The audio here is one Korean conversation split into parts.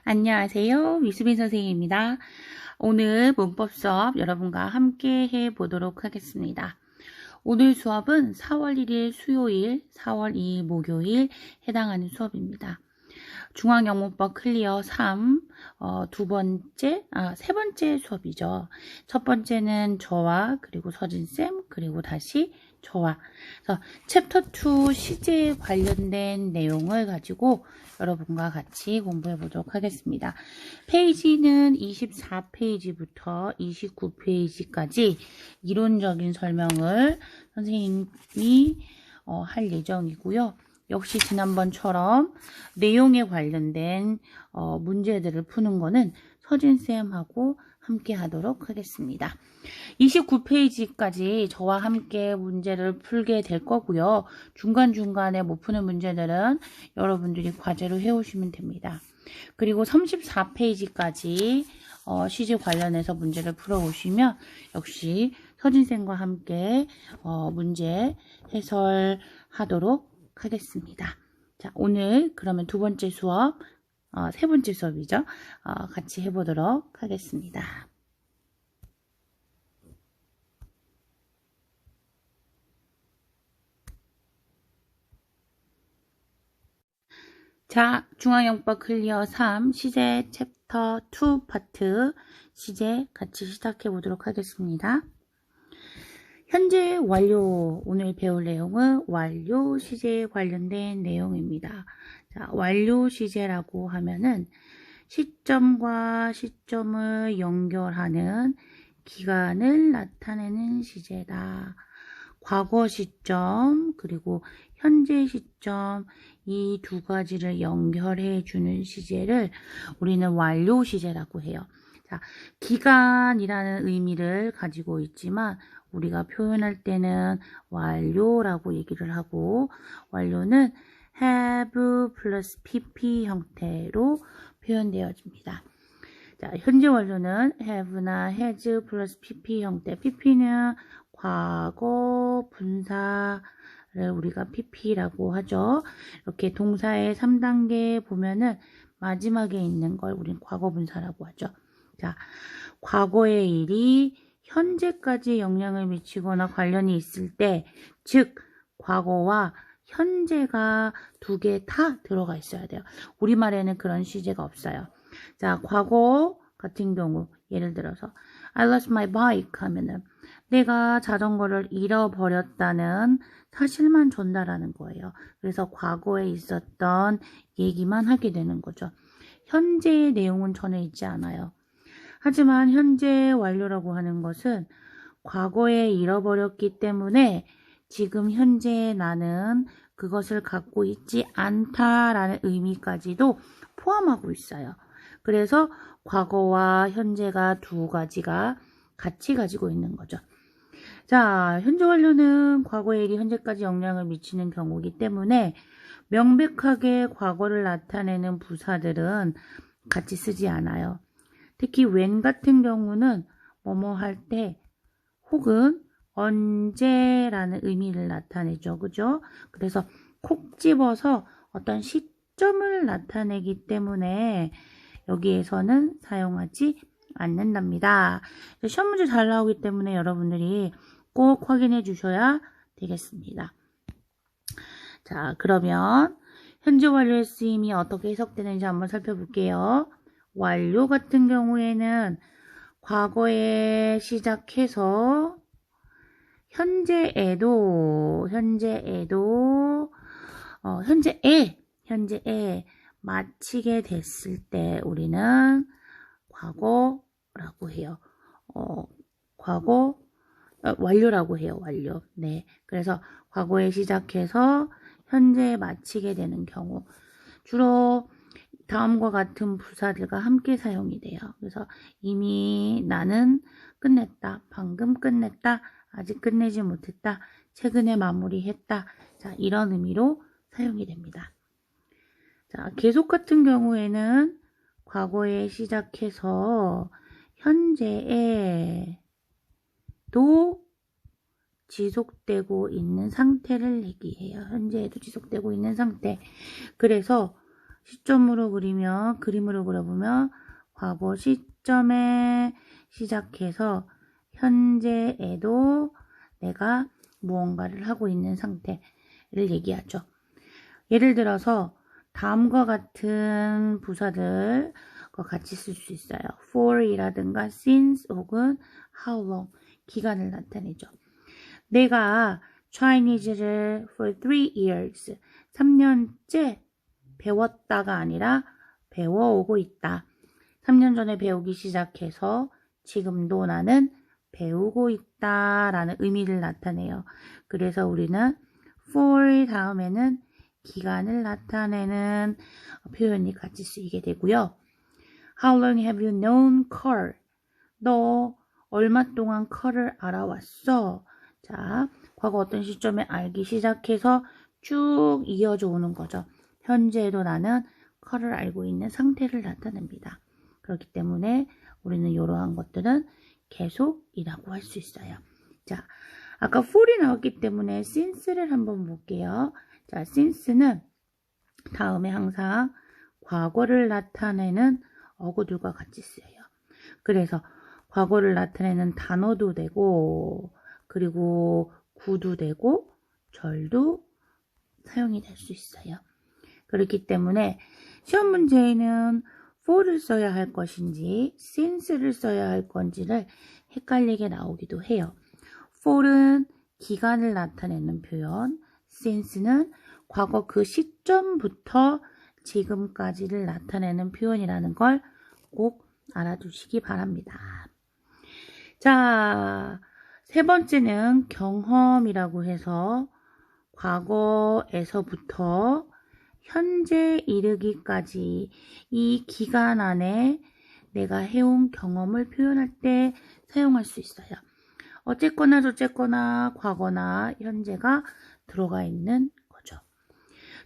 안녕하세요. 미수빈 선생님입니다. 오늘 문법 수업 여러분과 함께 해보도록 하겠습니다. 오늘 수업은 4월 1일 수요일, 4월 2일 목요일 해당하는 수업입니다. 중앙영문법 클리어 3, 세 번째 수업이죠. 첫 번째는 저와 그리고 서진쌤 그리고 다시 저와. 그래서 챕터 2 시제에 관련된 내용을 가지고 여러분과 같이 공부해 보도록 하겠습니다. 페이지는 24페이지부터 29페이지까지 이론적인 설명을 선생님이 할 예정이고요. 역시 지난번처럼 내용에 관련된 문제들을 푸는 거는 서진쌤하고 함께 하도록 하겠습니다. 29페이지까지 저와 함께 문제를 풀게 될 거고요. 중간중간에 못 푸는 문제들은 여러분들이 과제로 해오시면 됩니다. 그리고 34페이지까지 시제 관련해서 문제를 풀어오시면 역시 서진쌤과 함께 문제 해설하도록 하겠습니다. 자, 오늘 그러면 두 번째 수업, 세 번째 수업이죠. 같이 해보도록 하겠습니다. 자, 중앙영법 클리어 3 시제 챕터 2 파트 시제 같이 시작해 보도록 하겠습니다. 현재 완료, 오늘 배울 내용은 완료 시제에 관련된 내용입니다. 자, 완료 시제라고 하면은 시점과 시점을 연결하는 기간을 나타내는 시제다. 과거 시점 그리고 현재 시점 이 두 가지를 연결해 주는 시제를 우리는 완료 시제라고 해요. 자, 기간이라는 의미를 가지고 있지만 우리가 표현할 때는 완료라고 얘기를 하고 완료는 have 플러스 pp 형태로 표현되어집니다. 자, 현재 완료는 have나 has 플러스 pp 형태. pp는 과거 분사를 우리가 pp라고 하죠. 이렇게 동사의 3단계 보면은 마지막에 있는 걸 우리는 과거 분사라고 하죠. 자, 과거의 일이 현재까지 영향을 미치거나 관련이 있을 때, 즉 과거와 현재가 두 개 다 들어가 있어야 돼요. 우리말에는 그런 시제가 없어요. 자, 과거 같은 경우 예를 들어서 I lost my bike 하면은 내가 자전거를 잃어버렸다는 사실만 전달하는 거예요. 그래서 과거에 있었던 얘기만 하게 되는 거죠. 현재의 내용은 전혀 있지 않아요. 하지만 현재 완료라고 하는 것은 과거에 잃어버렸기 때문에 지금 현재 나는 그것을 갖고 있지 않다라는 의미까지도 포함하고 있어요. 그래서 과거와 현재가 두 가지가 같이 가지고 있는 거죠. 자, 현재 완료는 과거의 일이 현재까지 영향을 미치는 경우이기 때문에 명백하게 과거를 나타내는 부사들은 같이 쓰지 않아요. 특히 when 같은 경우는 뭐뭐 할 때 혹은 언제라는 의미를 나타내죠. 그죠? 그래서 콕 집어서 어떤 시점을 나타내기 때문에 여기에서는 사용하지 않는답니다. 시험 문제 잘 나오기 때문에 여러분들이 꼭 확인해 주셔야 되겠습니다. 자, 그러면 현재 완료의 쓰임이 어떻게 해석되는지 한번 살펴볼게요. 완료 같은 경우에는 과거에 시작해서 현재에 마치게 됐을 때 우리는 과거라고 해요. 완료라고 해요. 완료. 네. 그래서 과거에 시작해서 현재에 마치게 되는 경우 주로 다음과 같은 부사들과 함께 사용이 돼요. 그래서 이미 나는 끝냈다. 방금 끝냈다. 아직 끝내지 못했다. 최근에 마무리했다. 자, 이런 의미로 사용이 됩니다. 자, 계속 같은 경우에는 과거에 시작해서 현재에도 지속되고 있는 상태를 얘기해요. 현재에도 지속되고 있는 상태. 그래서 시점으로 그리면 그림으로 그려보면 과거 시점에 시작해서 현재에도 내가 무언가를 하고 있는 상태를 얘기하죠. 예를 들어서 다음과 같은 부사들과 같이 쓸 수 있어요. for이라든가 since 혹은 how long 기간을 나타내죠. 내가 Chinese를 for 3 years 3년째 배웠다가 아니라 배워오고 있다. 3년 전에 배우기 시작해서 지금도 나는 배우고 있다라는 의미를 나타내요. 그래서 우리는 for 다음에는 기간을 나타내는 표현이 같이 쓰이게 되고요. How long have you known Carl? 너 얼마 동안 Carl을 알아왔어? 자, 과거 어떤 시점에 알기 시작해서 쭉 이어져 오는 거죠. 현재에도 나는 Carl을 알고 있는 상태를 나타냅니다. 그렇기 때문에 우리는 이러한 것들은 계속이라고 할 수 있어요. 자, 아까 for이 나왔기 때문에 since를 한번 볼게요. 자, since는 다음에 항상 과거를 나타내는 어구들과 같이 쓰여요. 그래서 과거를 나타내는 단어도 되고 그리고 구도 되고 절도 사용이 될 수 있어요. 그렇기 때문에 시험 문제에는 for를 써야 할 것인지 since를 써야 할 건지를 헷갈리게 나오기도 해요. for는 기간을 나타내는 표현, since는 과거 그 시점부터 지금까지를 나타내는 표현이라는 걸 꼭 알아두시기 바랍니다. 자, 세 번째는 경험이라고 해서 과거에서부터 현재 이르기까지 이 기간 안에 내가 해온 경험을 표현할 때 사용할 수 있어요. 어쨌거나 저쨌거나 과거나 현재가 들어가 있는 거죠.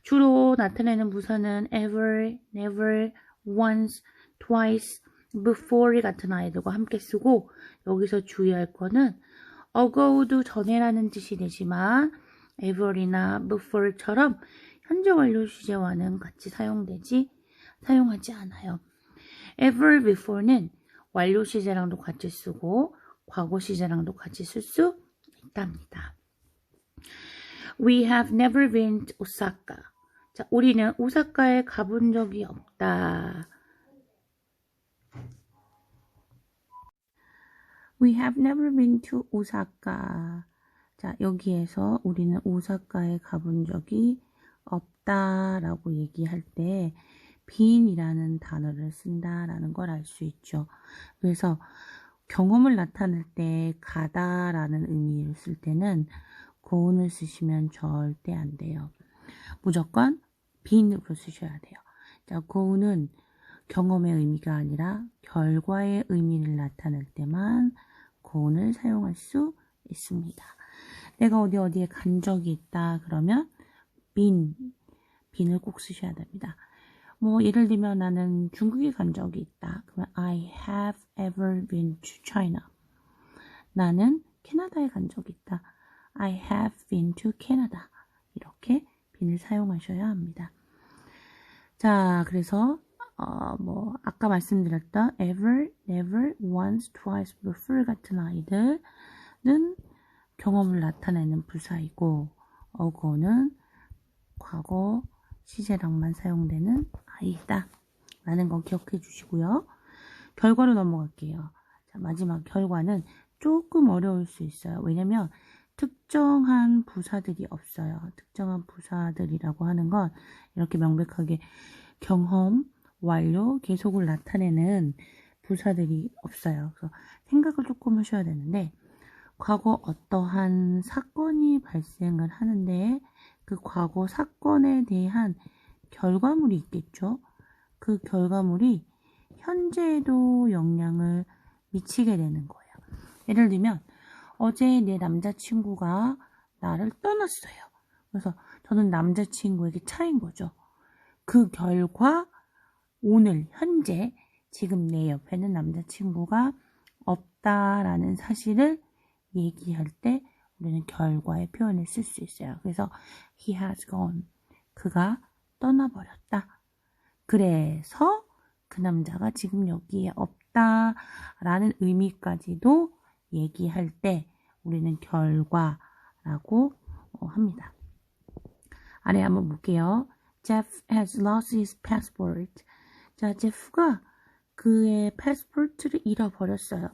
주로 나타내는 부사는 ever, never, once, twice, before 같은 아이들과 함께 쓰고 여기서 주의할 거는 ago도 전에라는 뜻이 되지만 ever이나 before처럼 현재 완료 시제와는 같이 사용하지 않아요. ever before는 완료 시제랑도 같이 쓰고 과거 시제랑도 같이 쓸 수 있답니다. We have never been to Osaka. 자, 우리는 오사카에 가본 적이 없다. We have never been to Osaka. 자, 여기에서 우리는 오사카에 가본 적이 없다라고 얘기할 때 been이라는 단어를 쓴다라는 걸 알 수 있죠. 그래서 경험을 나타낼 때 가다라는 의미를 쓸 때는 goon을 쓰시면 절대 안 돼요. 무조건 been으로 쓰셔야 돼요. 자, goon은 경험의 의미가 아니라 결과의 의미를 나타낼 때만 goon을 사용할 수 있습니다. 내가 어디에 간 적이 있다 그러면 been을 꼭 쓰셔야 됩니다. 뭐 예를 들면 나는 중국에 간 적이 있다. 그러면 I have ever been to China. 나는 캐나다에 간 적이 있다. I have been to Canada. 이렇게 been을 사용하셔야 합니다. 자, 그래서 아까 말씀드렸던 ever, never, once, twice, before 같은 아이들은 경험을 나타내는 부사이고 어고는 과거 시제랑만 사용되는 아이다 라는 거 기억해 주시고요. 결과로 넘어갈게요. 자, 마지막 결과는 조금 어려울 수 있어요. 왜냐면 특정한 부사들이 없어요. 특정한 부사들이라고 하는 건 이렇게 명백하게 경험, 완료, 계속을 나타내는 부사들이 없어요. 그래서 생각을 조금 하셔야 되는데 과거 어떠한 사건이 발생을 하는데 그 과거 사건에 대한 결과물이 있겠죠. 그 결과물이 현재에도 영향을 미치게 되는 거예요. 예를 들면 어제 내 남자친구가 나를 떠났어요. 그래서 저는 남자친구에게 차인 거죠. 그 결과 오늘 현재 지금 내 옆에는 남자친구가 없다라는 사실을 얘기할 때 우리는 결과의 표현을 쓸 수 있어요. 그래서 he has gone. 그가 떠나버렸다. 그래서 그 남자가 지금 여기에 없다라는 의미까지도 얘기할 때 우리는 결과라고 합니다. 아래 한번 볼게요. Jeff has lost his passport. 자, 제프가 그의 패스포트를 잃어버렸어요.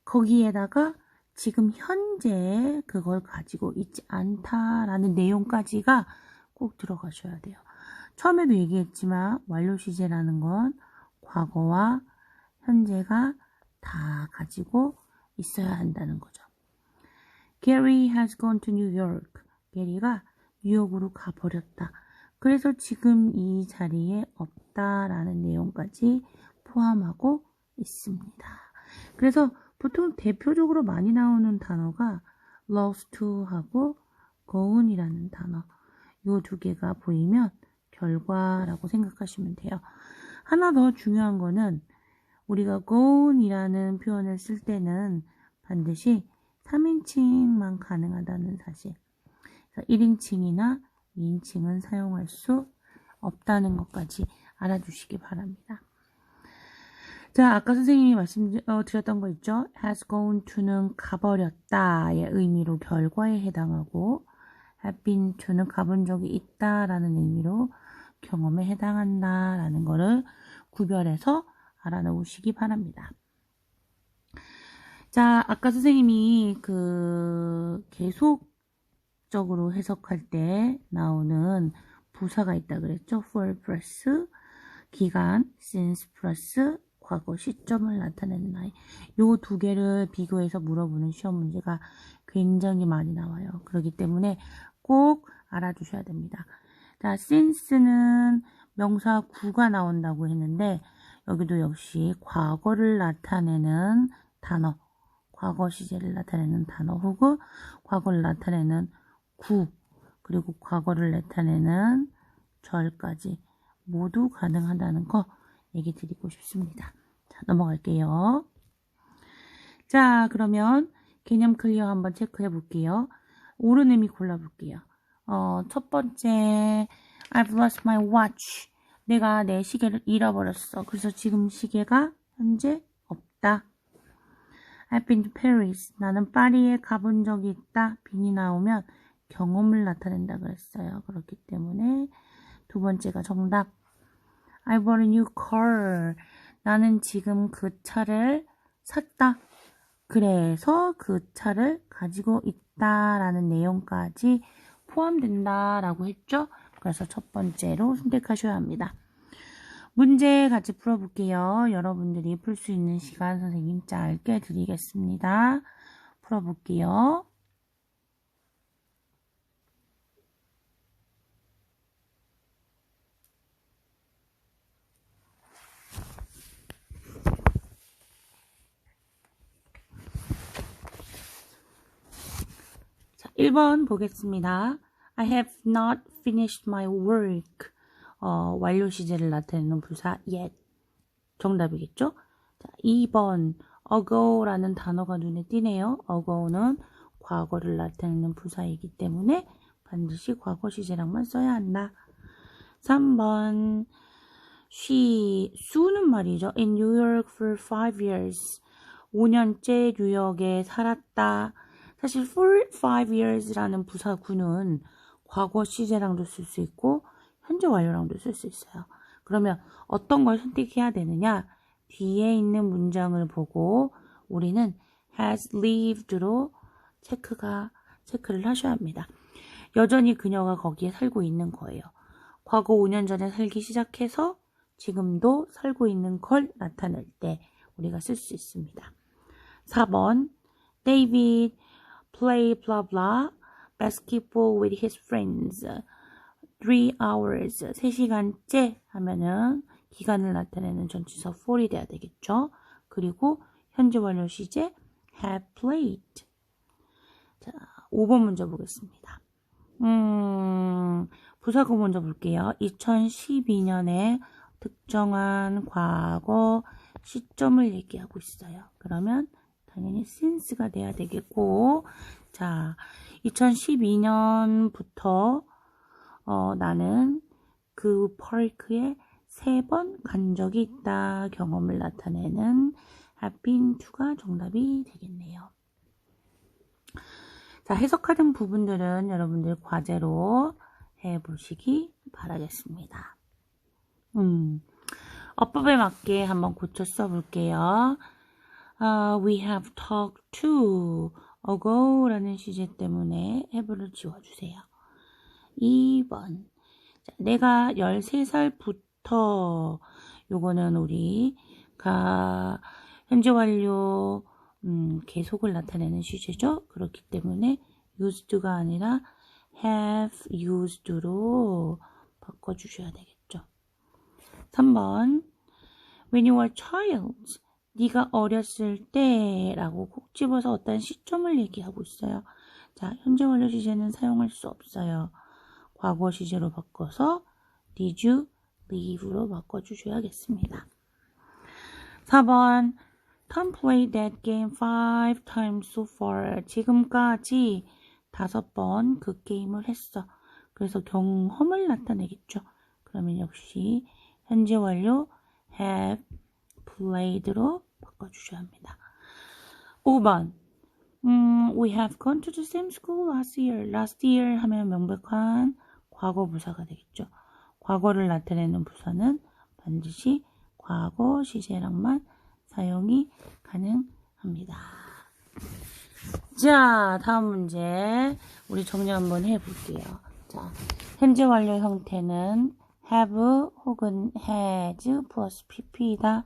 거기에다가 지금 현재 그걸 가지고 있지 않다라는 내용까지가 꼭 들어가셔야 돼요. 처음에도 얘기했지만 완료 시제라는 건 과거와 현재가 다 가지고 있어야 한다는 거죠. Gary has gone to New York. 게리가 뉴욕으로 가버렸다. 그래서 지금 이 자리에 없다라는 내용까지 포함하고 있습니다. 그래서 보통 대표적으로 많이 나오는 단어가 lost to하고 gone이라는 단어. 이 두 개가 보이면 결과라고 생각하시면 돼요. 하나 더 중요한 거는 우리가 gone이라는 표현을 쓸 때는 반드시 3인칭만 가능하다는 사실. 1인칭이나 2인칭은 사용할 수 없다는 것까지 알아주시기 바랍니다. 자, 아까 선생님이 말씀드렸던 거 있죠? has gone to는 가버렸다의 의미로 결과에 해당하고 have been to는 가본 적이 있다라는 의미로 경험에 해당한다라는 거를 구별해서 알아놓으시기 바랍니다. 자, 아까 선생님이 계속적으로 해석할 때 나오는 부사가 있다 그랬죠? for 플러스 기간, since 플러스 과거 시점을 나타내는 나이. 요 두 개를 비교해서 물어보는 시험 문제가 굉장히 많이 나와요. 그렇기 때문에 꼭 알아두셔야 됩니다. 자, since는 명사 구가 나온다고 했는데 여기도 역시 과거를 나타내는 단어, 과거 시제를 나타내는 단어 혹은 과거를 나타내는 구, 그리고 과거를 나타내는 절까지 모두 가능하다는 거 얘기 드리고 싶습니다. 자, 넘어갈게요. 자, 그러면 개념 클리어 한번 체크해 볼게요. 옳은 의미 골라볼게요. 첫 번째, I've lost my watch. 내가 내 시계를 잃어버렸어. 그래서 지금 시계가 현재 없다. I've been to Paris. 나는 파리에 가본 적이 있다. 빈이 나오면 경험을 나타낸다 그랬어요. 그렇기 때문에 두 번째가 정답. I bought a new car. 나는 지금 그 차를 샀다. 그래서 그 차를 가지고 있다라는 내용까지 포함된다라고 했죠. 그래서 첫 번째로 선택하셔야 합니다. 문제 같이 풀어볼게요. 여러분들이 풀 수 있는 시간 선생님 짧게 드리겠습니다. 풀어볼게요. 자, 1번 보겠습니다. I have not finished my work. 완료 시제를 나타내는 부사 yet. 정답이겠죠? 자, 2번 ago라는 단어가 눈에 띄네요. ago는 과거를 나타내는 부사이기 때문에 반드시 과거 시제랑만 써야 한다. 3번 수는 말이죠. In New York for 5 years. 5년째 뉴욕에 살았다. 사실 for 5 years라는 부사구는 과거 시제랑도 쓸 수 있고 현재 완료랑도 쓸 수 있어요. 그러면 어떤 걸 선택해야 되느냐? 뒤에 있는 문장을 보고 우리는 has lived로 체크를 하셔야 합니다. 여전히 그녀가 거기에 살고 있는 거예요. 과거 5년 전에 살기 시작해서 지금도 살고 있는 걸 나타낼 때 우리가 쓸 수 있습니다. 4번 David play blah blah basketball with his friends 3 hours 3시간째 하면은 기간을 나타내는 전치사 for이 돼야 되겠죠. 그리고 현재 완료 시제 have played. 자, 5번 문제 보겠습니다. 부사구 먼저 볼게요. 2012년에 특정한 과거 시점을 얘기하고 있어요. 그러면 당연히 since가 돼야 되겠고, 자, 2012년부터 나는 그 파크에 3번 간 적이 있다. 경험을 나타내는 have been to가 정답이 되겠네요. 자, 해석하는 부분들은 여러분들 과제로 해보시기 바라겠습니다. 어법에 맞게 한번 고쳐 써볼게요. We have talked to ago 라는 시제 때문에 have를 지워주세요. 2번. 자, 내가 13살부터 요거는 우리가 현재 완료 계속을 나타내는 시제죠. 그렇기 때문에 used가 아니라 have used로 바꿔주셔야 되겠죠. 3번. When you were a child. 네가 어렸을 때 라고 콕 집어서 어떤 시점을 얘기하고 있어요. 자, 현재 완료 시제는 사용할 수 없어요. 과거 시제로 바꿔서 Did you leave로 바꿔주셔야겠습니다. 4번. Tom played that game 5 times so far. 지금까지 5번 그 게임을 했어. 그래서 경험을 나타내겠죠. 그러면 역시 현재 완료 have played로 바꿔주셔야 합니다. 5번. We have gone to the same school last year. last year 하면 명백한 과거 부사가 되겠죠. 과거를 나타내는 부사는 반드시 과거 시제랑만 사용이 가능합니다. 자, 다음 문제 우리 정리 한번 해볼게요. 자, 현재 완료 형태는 have 혹은 has 플러스 pp이다.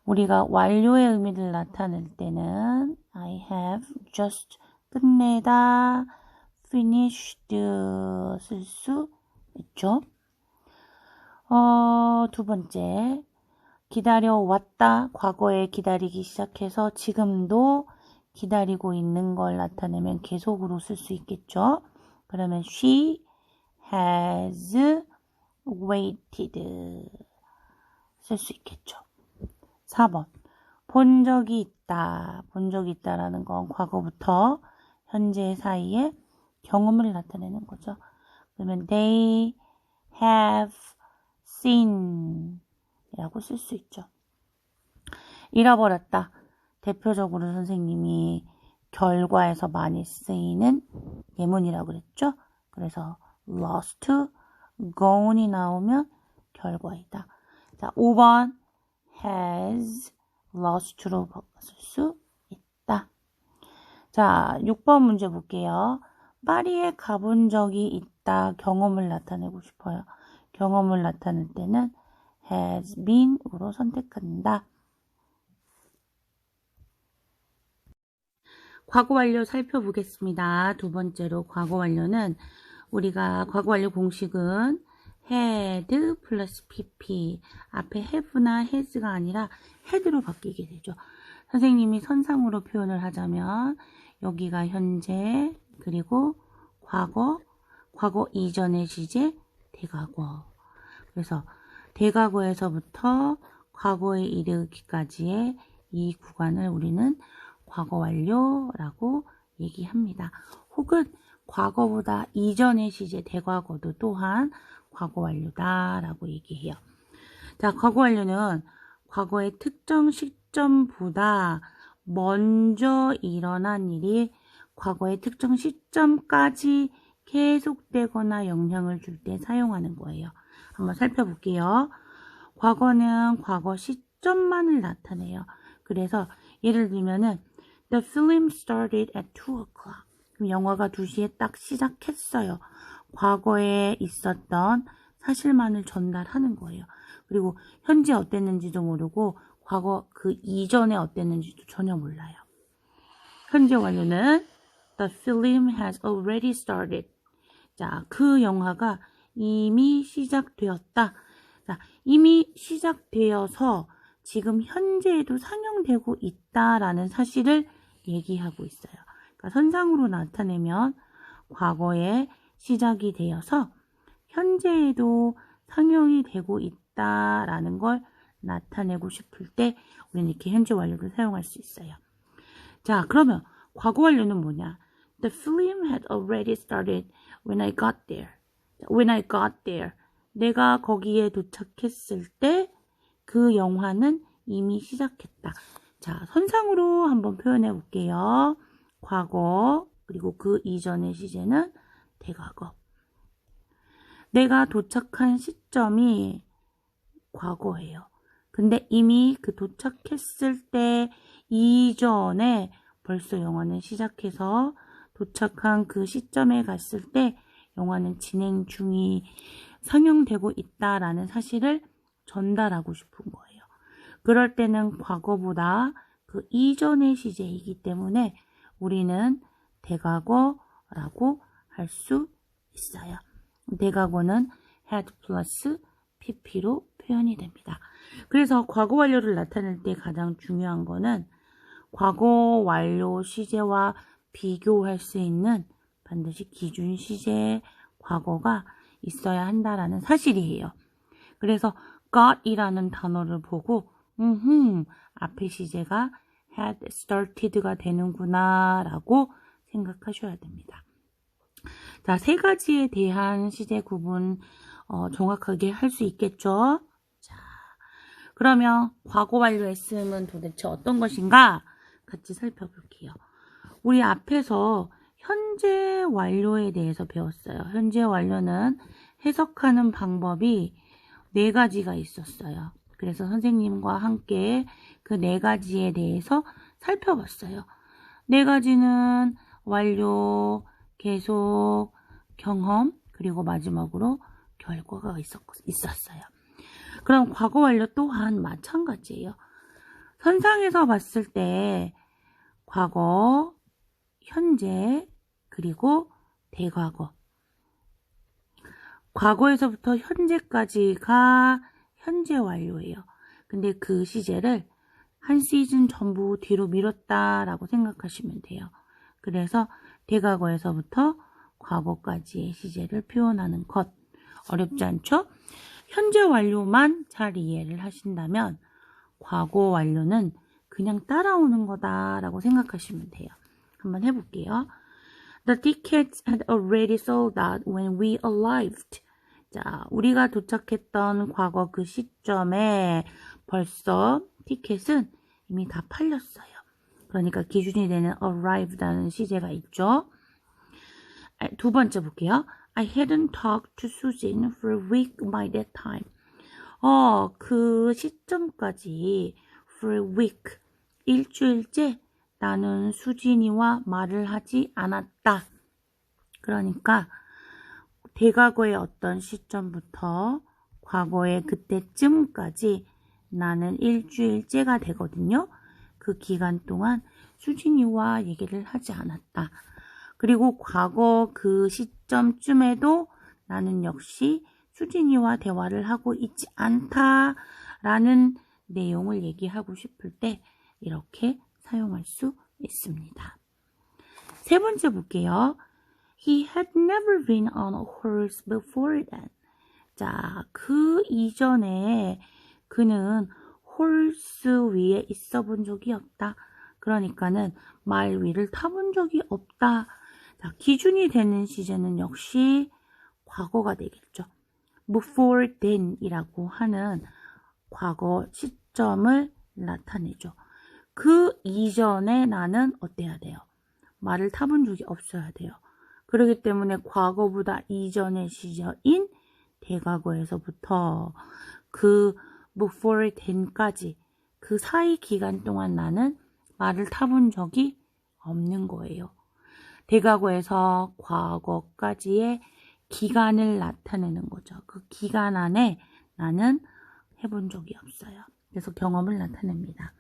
우리가 완료의 의미를 나타낼 때는 I have just 끝내다 finished 쓸 수 있죠. 두 번째 기다려왔다. 과거에 기다리기 시작해서 지금도 기다리고 있는 걸 나타내면 계속으로 쓸 수 있겠죠. 그러면 she has waited 쓸 수 있겠죠. 4번. 본 적이 있다. 본 적이 있다라는 건 과거부터 현재 사이에 경험을 나타내는 거죠. 그러면 they have seen 라고 쓸 수 있죠. 잃어버렸다. 대표적으로 선생님이 결과에서 많이 쓰이는 예문이라고 그랬죠. 그래서 lost, gone이 나오면 결과이다. 자, 5번 has lost로 바꿔쓸 수 있다. 자, 6번 문제 볼게요. 파리에 가본 적이 있다. 경험을 나타내고 싶어요. 경험을 나타낼 때는 has been으로 선택한다. 과거 완료 살펴보겠습니다. 두 번째로 과거 완료는 우리가 과거 완료 공식은 had 플러스 pp 앞에 have나 has가 아니라 had로 바뀌게 되죠. 선생님이 선상으로 표현을 하자면 여기가 현재 그리고 과거 이전의 시제 대과거. 그래서 대과거에서부터 과거에 이르기까지의 이 구간을 우리는 과거 완료라고 얘기합니다. 혹은 과거보다 이전의 시제 대과거도 또한 과거 완료다라고 얘기해요. 자, 과거 완료는 과거의 특정 시점보다 먼저 일어난 일이 과거의 특정 시점까지 계속되거나 영향을 줄 때 사용하는 거예요. 한번 살펴볼게요. 과거는 과거 시점만을 나타내요. 그래서 예를 들면은 The film started at 2 o'clock. 그럼 영화가 2시에 딱 시작했어요. 과거에 있었던 사실만을 전달하는 거예요. 그리고 현재 어땠는지도 모르고 과거 그 이전에 어땠는지도 전혀 몰라요. 현재 완료는 The film has already started. 자, 그 영화가 이미 시작되었다. 자, 이미 시작되어서 지금 현재에도 상영되고 있다라는 사실을 얘기하고 있어요. 그러니까 선상으로 나타내면 과거에 시작이 되어서 현재에도 상영이 되고 있다라는 걸 나타내고 싶을 때 우리는 이렇게 현재 완료를 사용할 수 있어요. 자, 그러면 과거 완료는 뭐냐? The film had already started when I got there. When I got there. 내가 거기에 도착했을 때 그 영화는 이미 시작했다. 자, 선상으로 한번 표현해 볼게요. 과거, 그리고 그 이전의 시제는 대과거. 내가 도착한 시점이 과거예요. 근데 이미 그 도착했을 때 이전에 벌써 영화는 시작해서 도착한 그 시점에 갔을 때 영화는 진행 중이 상영되고 있다라는 사실을 전달하고 싶은 거예요. 그럴 때는 과거보다 그 이전의 시제이기 때문에 우리는 대과거라고 할 수 있어요. 대과거는 had 플러스 pp로 표현이 됩니다. 그래서 과거 완료를 나타낼 때 가장 중요한 거는 과거 완료 시제와 비교할 수 있는 반드시 기준 시제 과거가 있어야 한다라는 사실이에요. 그래서 got이라는 단어를 보고 앞에 시제가 had started가 되는구나 라고 생각하셔야 됩니다. 자, 세 가지에 대한 시제 구분 정확하게 할 수 있겠죠? 자, 그러면 과거 완료했음은 도대체 어떤 것인가? 같이 살펴볼게요. 우리 앞에서 현재 완료에 대해서 배웠어요. 현재 완료는 해석하는 방법이 4가지가 있었어요. 그래서 선생님과 함께 그 4가지에 대해서 살펴봤어요. 4가지는 완료, 계속, 경험, 그리고 마지막으로 결과가 있었어요. 그럼 과거 완료 또한 마찬가지예요. 선상에서 봤을 때 과거, 현재, 그리고 대과거. 과거에서부터 현재까지가 현재 완료예요. 근데 그 시제를 한 시즌 전부 뒤로 미뤘다라고 생각하시면 돼요. 그래서 대과거에서부터 과거까지의 시제를 표현하는 것. 어렵지 않죠? 현재 완료만 잘 이해를 하신다면 과거 완료는 그냥 따라오는 거다라고 생각하시면 돼요. 한번 해볼게요. The tickets had already sold out when we arrived. 자, 우리가 도착했던 과거 그 시점에 벌써 티켓은 이미 다 팔렸어요. 그러니까 기준이 되는 arrived라는 시제가 있죠. 2번째 볼게요. I hadn't talked to Susan for a week by that time. 그 시점까지 for a week, 일주일째 나는 수진이와 말을 하지 않았다. 그러니까 대과거의 어떤 시점부터 과거의 그때쯤까지 나는 일주일째가 되거든요. 그 기간 동안 수진이와 얘기를 하지 않았다. 그리고 과거 그 시점쯤에도 나는 역시 수진이와 대화를 하고 있지 않다라는 내용을 얘기하고 싶을 때 이렇게 사용할 수 있습니다. 3번째 볼게요. He had never been on a horse before then. 자, 그 이전에 그는 홀스 위에 있어 본 적이 없다. 그러니까는 말 위를 타본 적이 없다. 자, 기준이 되는 시제는 역시 과거가 되겠죠. before then 이라고 하는 과거 시점을 나타내죠. 그 이전에 나는 어때야 돼요? 말을 타본 적이 없어야 돼요. 그렇기 때문에 과거보다 이전의 시제인 대과거에서부터 그 before then까지 그 사이 기간 동안 나는 말을 타본 적이 없는 거예요. 대과거에서 과거까지의 기간을 나타내는 거죠. 그 기간 안에 나는 해본 적이 없어요. 그래서 경험을 나타냅니다.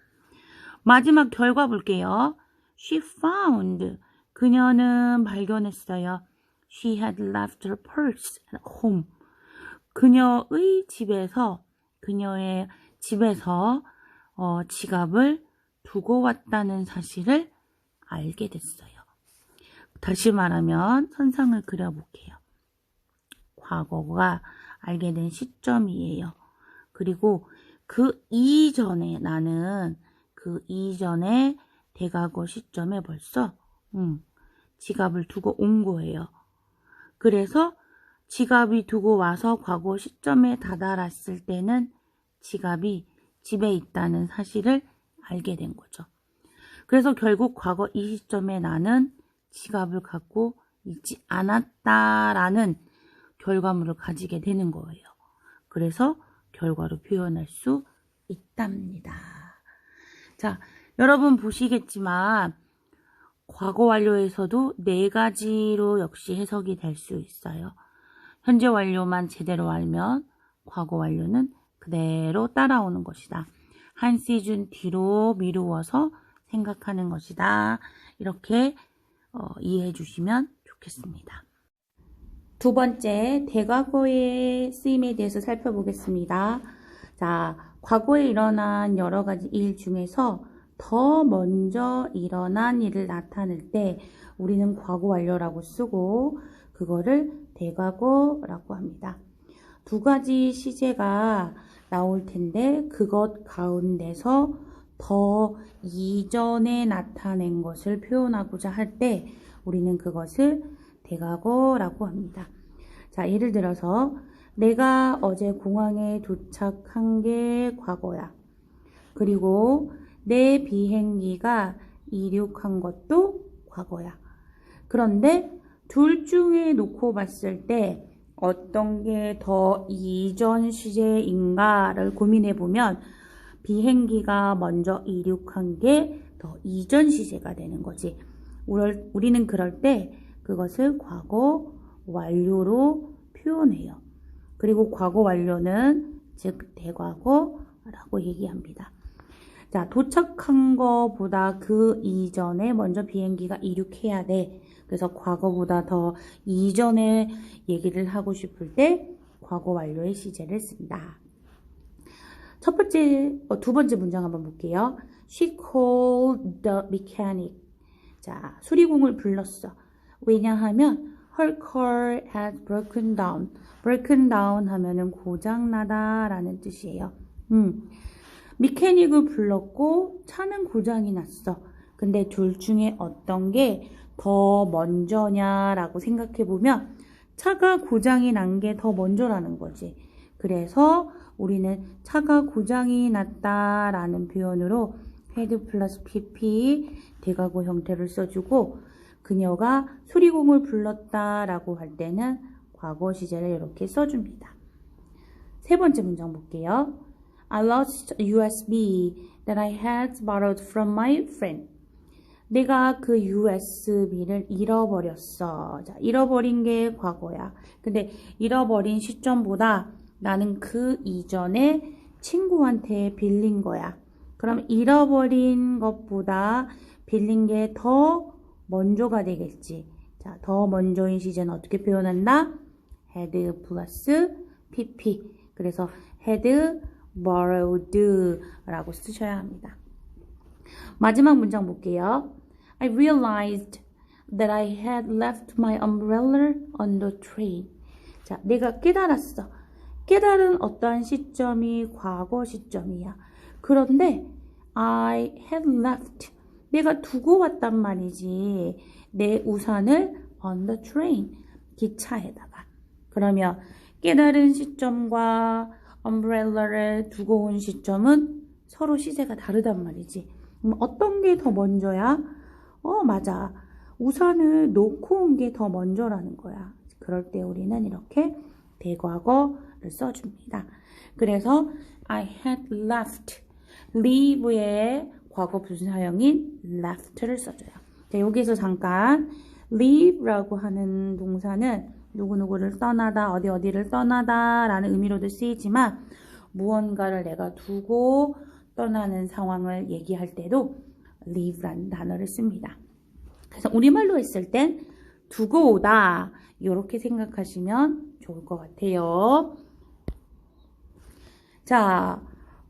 마지막 결과 볼게요. She found. 그녀는 발견했어요. She had left her purse at home. 그녀의 집에서 지갑을 두고 왔다는 사실을 알게 됐어요. 다시 말하면 선상을 그려볼게요. 과거가 알게 된 시점이에요. 그리고 그 이전에 나는 그 이전에 대과거 시점에 벌써 지갑을 두고 온 거예요. 그래서 지갑이 두고 와서 과거 시점에 다다랐을 때는 지갑이 집에 있다는 사실을 알게 된 거죠. 그래서 결국 과거 이 시점에 나는 지갑을 갖고 있지 않았다라는 결과물을 가지게 되는 거예요. 그래서 결과로 표현할 수 있답니다. 자, 여러분 보시겠지만 과거 완료에서도 4가지로 역시 해석이 될 수 있어요. 현재 완료만 제대로 알면 과거 완료는 그대로 따라오는 것이다. 한 시즌 뒤로 미루어서 생각하는 것이다. 이렇게 이해해 주시면 좋겠습니다. 두 번째, 대과거의 쓰임에 대해서 살펴보겠습니다. 자, 과거에 일어난 여러 가지 일 중에서 더 먼저 일어난 일을 나타낼 때 우리는 과거 완료라고 쓰고 그거를 대과거라고 합니다. 두 가지 시제가 나올 텐데 그것 가운데서 더 이전에 나타낸 것을 표현하고자 할 때 우리는 그것을 대과거라고 합니다. 자, 예를 들어서 내가 어제 공항에 도착한 게 과거야. 그리고 내 비행기가 이륙한 것도 과거야. 그런데 둘 중에 놓고 봤을 때 어떤 게 더 이전 시제인가를 고민해 보면 비행기가 먼저 이륙한 게 더 이전 시제가 되는 거지. 우리는 그럴 때 그것을 과거 완료로 표현해요. 그리고 과거 완료는 즉 대과거라고 얘기합니다. 자, 도착한 거보다 그 이전에 먼저 비행기가 이륙해야 돼. 그래서 과거보다 더 이전에 얘기를 하고 싶을 때 과거 완료의 시제를 쓴다. 두 번째 문장 한번 볼게요. She called the mechanic. 자, 수리공을 불렀어. 왜냐하면 her car had broken down. broken down 하면은 고장나다 라는 뜻이에요. 미케닉을 불렀고 차는 고장이 났어. 근데 둘 중에 어떤 게 더 먼저냐라고 생각해보면 차가 고장이 난 게 더 먼저라는 거지. 그래서 우리는 차가 고장이 났다라는 표현으로 had 플러스 pp 대과거 형태를 써주고 그녀가 수리공을 불렀다라고 할 때는 과거 시제를 이렇게 써줍니다. 세 번째 문장 볼게요. I lost a USB that I had borrowed from my friend. 내가 그 USB를 잃어버렸어. 자, 잃어버린 게 과거야. 근데 잃어버린 시점보다 나는 그 이전에 친구한테 빌린 거야. 그럼 잃어버린 것보다 빌린 게 더 먼저가 되겠지. 자, 더 먼저인 시제는 어떻게 표현한다? had 플러스 pp. 그래서 had borrowed 라고 쓰셔야 합니다. 마지막 문장 볼게요. I realized that I had left my umbrella on the train. 자, 내가 깨달았어. 깨달은 어떠한 시점이 과거 시점이야. 그런데 I had left. 내가 두고 왔단 말이지. 내 우산을 on the train. 기차에다가. 그러면 깨달은 시점과 umbrel라를 두고 온 시점은 서로 시제가 다르단 말이지. 그럼 어떤 게 더 먼저야? 맞아. 우산을 놓고 온 게 더 먼저라는 거야. 그럴 때 우리는 이렇게 대과거를 써줍니다. 그래서 I had left. leave의 과거 분사형인 left를 써줘요. 자, 여기서 잠깐 leave라고 하는 동사는 누구누구를 떠나다, 어디를 떠나다 라는 의미로도 쓰이지만 무언가를 내가 두고 떠나는 상황을 얘기할 때도 leave라는 단어를 씁니다. 그래서 우리말로 했을 땐 두고 오다 이렇게 생각하시면 좋을 것 같아요. 자,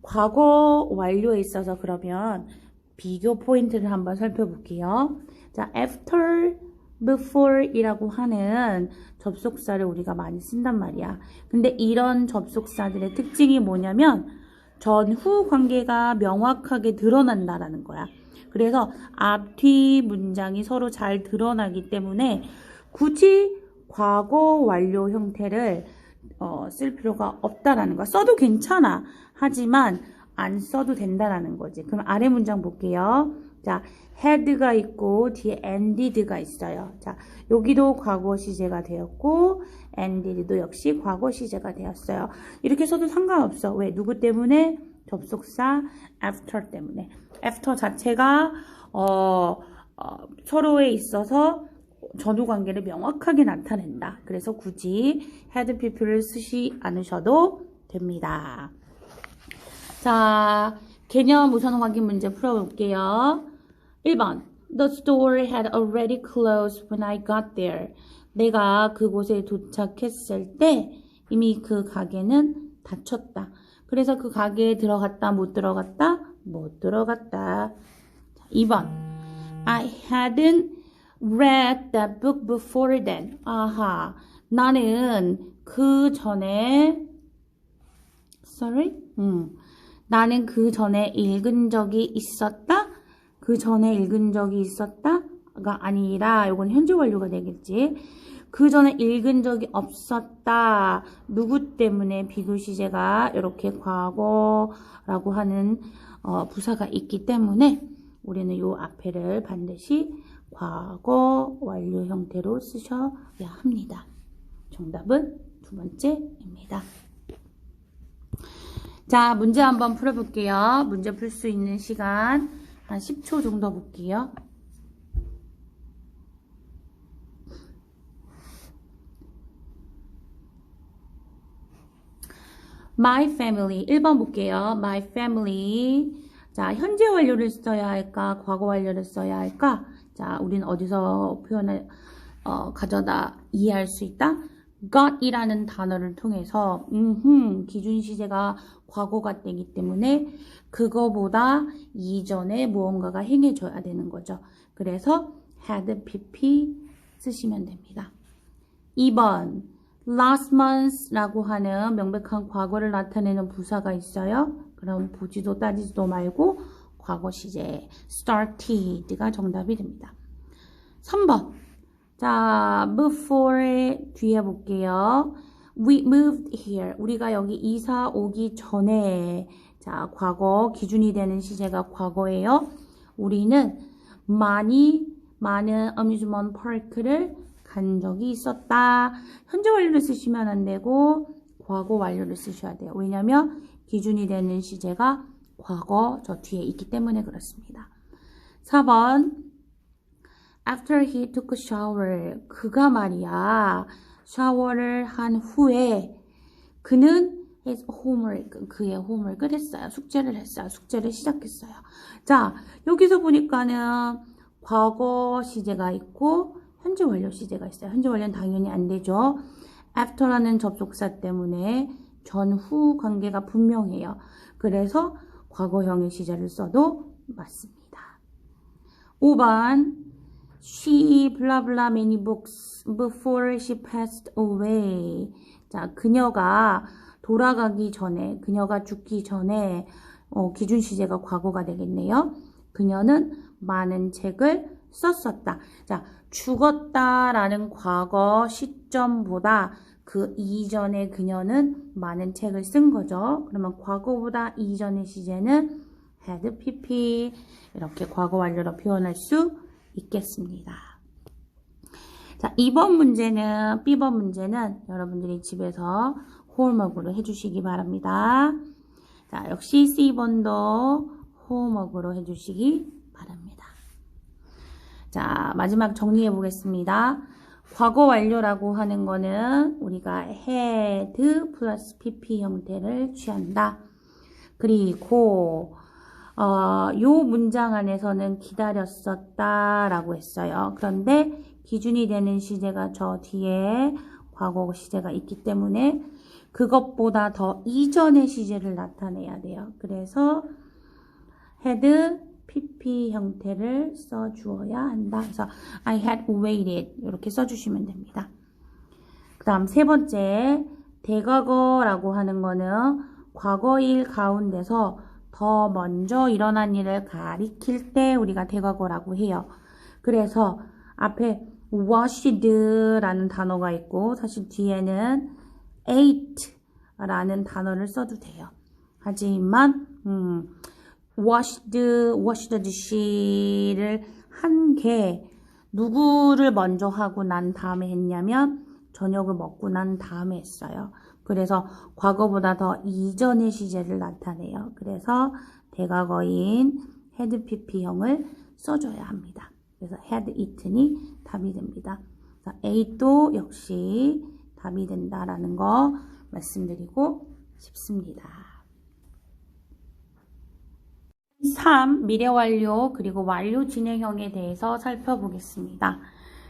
과거 완료에 있어서 그러면 비교 포인트를 한번 살펴볼게요. 자, after, before 이라고 하는 접속사를 우리가 많이 쓴단 말이야. 근데 이런 접속사들의 특징이 뭐냐면 전후 관계가 명확하게 드러난다라는 거야. 그래서 앞, 뒤 문장이 서로 잘 드러나기 때문에 굳이 과거 완료 형태를 쓸 필요가 없다라는 거야. 써도 괜찮아. 하지만 안 써도 된다라는 거지. 그럼 아래 문장 볼게요. 자, had가 있고 뒤에 ended가 있어요. 자, 여기도 과거 시제가 되었고 ended도 역시 과거 시제가 되었어요. 이렇게 써도 상관없어. 왜? 누구 때문에? 접속사 after 때문에. after 자체가 서로에 있어서 전후 관계를 명확하게 나타낸다. 그래서 굳이 had pp를 쓰지 않으셔도 됩니다. 자, 개념 우선 확인 문제 풀어볼게요. 1번. The store had already closed when I got there. 내가 그곳에 도착했을 때 이미 그 가게는 닫혔다. 그래서 그 가게에 들어갔다, 못 들어갔다? 못 들어갔다. 2번. I hadn't read that book before then. 아하. 나는 그 전에 나는 그 전에 읽은 적이 있었다? 그 전에 읽은 적이 있었다가 아니라 이건 현재 완료가 되겠지. 그 전에 읽은 적이 없었다. 누구 때문에 비교시제가 이렇게 과거라고 하는 부사가 있기 때문에 우리는 이 앞에를 반드시 과거 완료 형태로 쓰셔야 합니다. 정답은 두 번째입니다. 자, 문제 한번 풀어볼게요. 문제 풀 수 있는 시간 한 10초 정도 볼게요. My family 1번 볼게요. My family. 자, 현재 완료를 써야 할까? 과거 완료를 써야 할까? 자, 우리는 어디서 표현을 가져다 이해할 수 있다? got이라는 단어를 통해서 기준 시제가 과거가 되기 때문에 그거보다 이전에 무언가가 행해져야 되는 거죠. 그래서 had pp 쓰시면 됩니다. 2번 last month라고 하는 명백한 과거를 나타내는 부사가 있어요. 그럼 보지도 따지지도 말고 과거 시제 started가 정답이 됩니다. 3번 자, before 뒤에 볼게요. We moved here. 우리가 여기 이사 오기 전에 자, 과거 기준이 되는 시제가 과거예요. 우리는 많은 어뮤즈먼트 파크를 간 적이 있었다. 현재 완료를 쓰시면 안 되고 과거 완료를 쓰셔야 돼요. 왜냐면 기준이 되는 시제가 과거 저 뒤에 있기 때문에 그렇습니다. 4번 After he took a shower. 그가 말이야. 샤워를 한 후에 그는 his homework. 그의 홈워크를 했어요. 숙제를 했어요. 숙제를 시작했어요. 자, 여기서 보니까는 과거 시제가 있고 현재 완료 시제가 있어요. 현재 완료는 당연히 안 되죠. after라는 접속사 때문에 전후 관계가 분명해요. 그래서 과거형의 시제를 써도 맞습니다. 5번 She blah blah many books before she passed away. 자, 그녀가 돌아가기 전에, 그녀가 죽기 전에 기준 시제가 과거가 되겠네요. 그녀는 많은 책을 썼었다. 자, 죽었다라는 과거 시점보다 그 이전에 그녀는 많은 책을 쓴 거죠. 그러면 과거보다 이전의 시제는 had pp 이렇게 과거 완료로 표현할 수 있겠습니다. 자, 2번 문제는, B번 문제는 여러분들이 집에서 홈워크로 해주시기 바랍니다. 자, 역시 C번도 홈워크로 해주시기 바랍니다. 자, 마지막 정리해 보겠습니다. 과거 완료라고 하는 거는 우리가 had 플러스 pp 형태를 취한다. 그리고 요 문장 안에서는 기다렸었다 라고 했어요. 그런데 기준이 되는 시제가 저 뒤에 과거 시제가 있기 때문에 그것보다 더 이전의 시제를 나타내야 돼요. 그래서 had pp 형태를 써주어야 한다. 그래서 I had waited 이렇게 써주시면 됩니다. 그 다음 세 번째 대과거라고 하는 거는 과거일 가운데서 더 먼저 일어난 일을 가리킬 때 우리가 대과거라고 해요. 그래서 앞에 washed라는 단어가 있고 사실 뒤에는 ate라는 단어를 써도 돼요. 하지만 washed the dish를 한 게 누구를 먼저 하고 난 다음에 했냐면 저녁을 먹고 난 다음에 했어요. 그래서 과거보다 더 이전의 시제를 나타내요. 그래서 대과거인 had pp형을 써줘야 합니다. 그래서 had eaten이 답이 됩니다. ate도 역시 답이 된다라는 거 말씀드리고 싶습니다. 3. 미래 완료 그리고 완료 진행형에 대해서 살펴보겠습니다.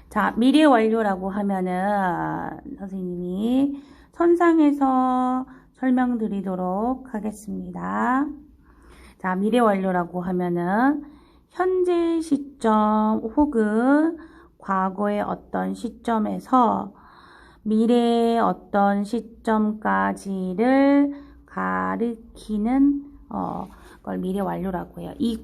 자, 미래 완료라고 하면은 선생님이 선상에서 설명드리도록 하겠습니다. 자, 미래 완료라고 하면은 현재 시점 혹은 과거의 어떤 시점에서 미래의 어떤 시점까지를 가리키는 걸 미래 완료라고 해요. 이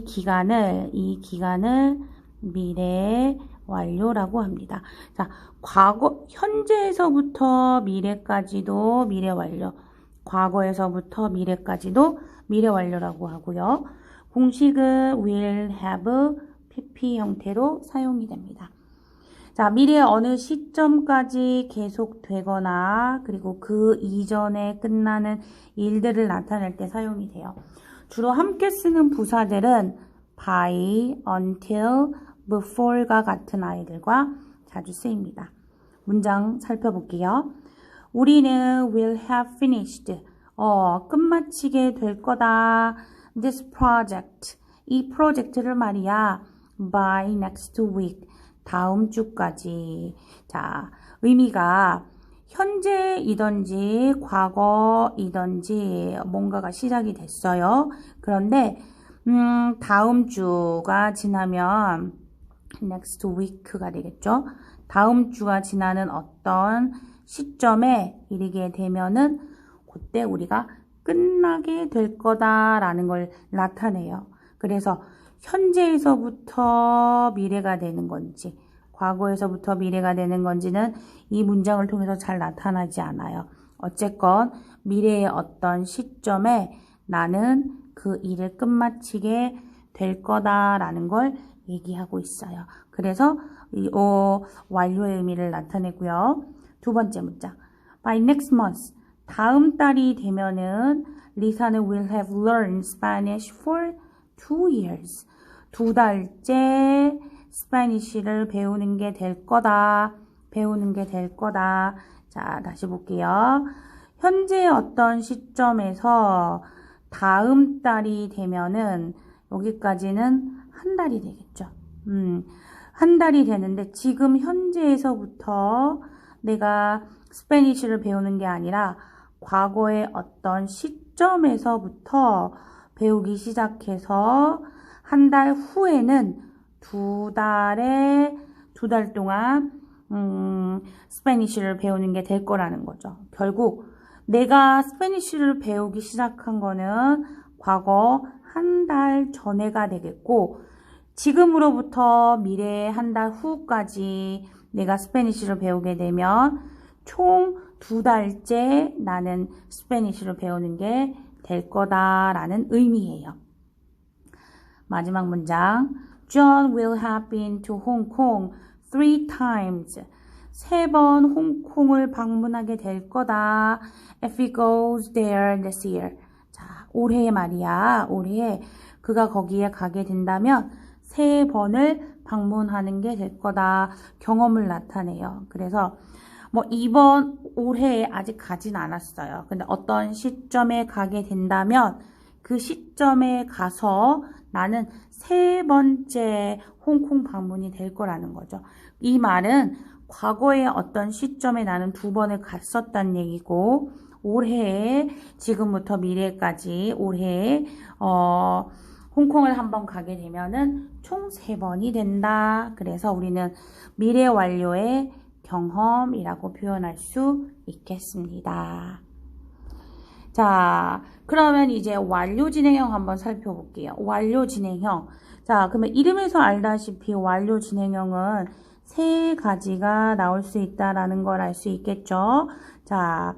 기간을 미래 완료라고 합니다. 자, 현재에서부터 미래까지도 미래 완료, 과거에서부터 미래까지도 미래 완료라고 하고요. 공식은 will have pp 형태로 사용이 됩니다. 자, 미래의 어느 시점까지 계속되거나 그리고 그 이전에 끝나는 일들을 나타낼 때 사용이 돼요. 주로 함께 쓰는 부사들은 by, until, before가 같은 아이들과 자주 쓰입니다. 문장 살펴볼게요. 우리는 will have finished, 끝마치게 될 거다. this project, 이 프로젝트를 말이야. by next week, 다음 주까지. 자, 의미가 현재이든지 과거이든지 뭔가가 시작이 됐어요. 그런데 다음 주가 지나면 next week가 되겠죠. 다음 주가 지나는 어떤 시점에 이르게 되면은 그때 우리가 끝나게 될 거다라는 걸 나타내요. 그래서 현재에서부터 미래가 되는 건지 과거에서부터 미래가 되는 건지는 이 문장을 통해서 잘 나타나지 않아요. 어쨌건 미래의 어떤 시점에 나는 그 일을 끝마치게 될 거다라는 걸 얘기하고 있어요. 그래서 완료의 의미를 나타내고요. 두 번째 문장. By next month. 다음 달이 되면은 리사는 will have learned Spanish for 2 years. 2달째 스페니쉬를 배우는 게 될 거다. 자, 다시 볼게요. 현재 어떤 시점에서 다음 달이 되면은 여기까지는 한 달이 되겠죠. 한 달이 되는데 지금 현재에서부터 내가 스페니쉬를 배우는 게 아니라 과거의 어떤 시점에서부터 배우기 시작해서 한 달 후에는 2달 동안 스페니쉬를 배우는 게 될 거라는 거죠. 결국 내가 스페니쉬를 배우기 시작한 거는 과거 한 달 전에가 되겠고 지금으로부터 미래 한 달 후까지 내가 스페니쉬를 배우게 되면 총 2달째 나는 스페니쉬를 배우는 게 될 거다라는 의미예요. 마지막 문장. John will have been to Hong Kong 3 times. 3번 홍콩을 방문하게 될 거다. If he goes there this year. 자, 올해 말이야. 올해 그가 거기에 가게 된다면 3번을 방문하는 게 될 거다. 경험을 나타내요. 그래서 이번 올해에 아직 가진 않았어요. 근데 어떤 시점에 가게 된다면 그 시점에 가서 나는 3번째 홍콩 방문이 될 거라는 거죠. 이 말은 과거의 어떤 시점에 나는 2번을 갔었다는 얘기고 올해에 지금부터 미래까지 올해에 홍콩을 한번 가게 되면은 총 3번이 된다. 그래서 우리는 미래 완료의 경험이라고 표현할 수 있겠습니다. 자, 자, 그러면 이제 완료 진행형 한번 살펴볼게요. 완료 진행형. 자, 그러면 이름에서 알다시피 완료 진행형은 세 가지가 나올 수 있다라는 걸 알 수 있겠죠. 자,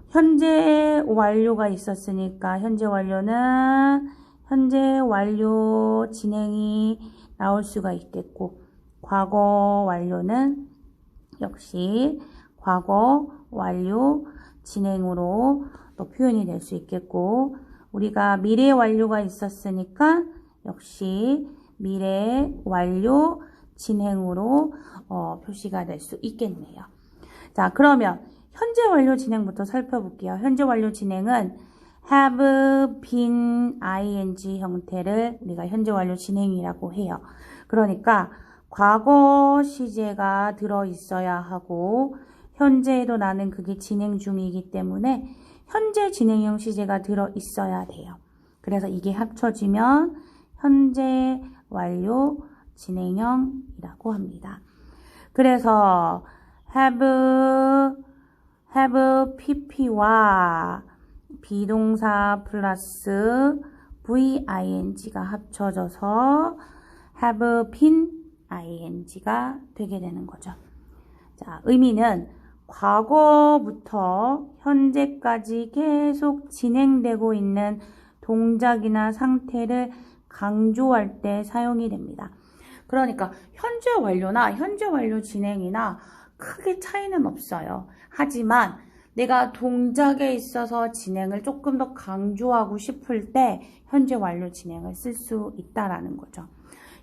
현재 완료가 있었으니까 현재 완료는 현재 완료 진행이 나올 수가 있겠고, 과거 완료는 역시 과거 완료 진행으로 또 표현이 될 수 있겠고, 우리가 미래 완료가 있었으니까 역시 미래 완료 진행으로 표시가 될 수 있겠네요. 자, 그러면 현재 완료 진행부터 살펴볼게요. 현재 완료 진행은 have been ing 형태를 우리가 현재 완료 진행이라고 해요. 그러니까 과거 시제가 들어있어야 하고 현재에도 나는 그게 진행 중이기 때문에 현재 진행형 시제가 들어있어야 돼요. 그래서 이게 합쳐지면 현재 완료 진행형이라고 합니다. 그래서 have pp와 비동사 플러스 VING가 합쳐져서 have been ING가 되게 되는 거죠. 자, 의미는 과거부터 현재까지 계속 진행되고 있는 동작이나 상태를 강조할 때 사용이 됩니다. 그러니까 현재 완료나 현재 완료 진행이나 크게 차이는 없어요. 하지만 내가 동작에 있어서 진행을 조금 더 강조하고 싶을 때 현재 완료 진행을 쓸 수 있다라는 거죠.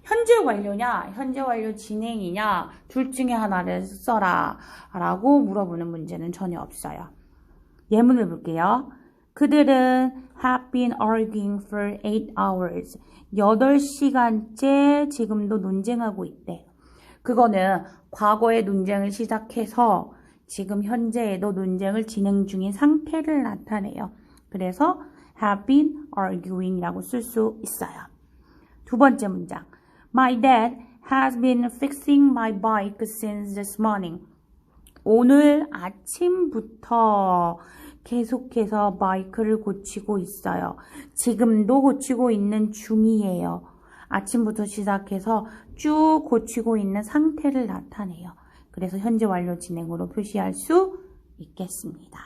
현재 완료냐, 현재 완료 진행이냐, 둘 중에 하나를 써라 라고 물어보는 문제는 전혀 없어요. 예문을 볼게요. 그들은 have been arguing for 8 hours. 8시간째 지금도 논쟁하고 있대. 그거는 과거에 논쟁을 시작해서 지금 현재에도 논쟁을 진행 중인 상태를 나타내요. 그래서 have been arguing이라고 쓸 수 있어요. 두 번째 문장. My dad has been fixing my bike since this morning. 오늘 아침부터 계속해서 바이크를 고치고 있어요. 지금도 고치고 있는 중이에요. 아침부터 시작해서 쭉 고치고 있는 상태를 나타내요. 그래서 현재 완료 진행으로 표시할 수 있겠습니다.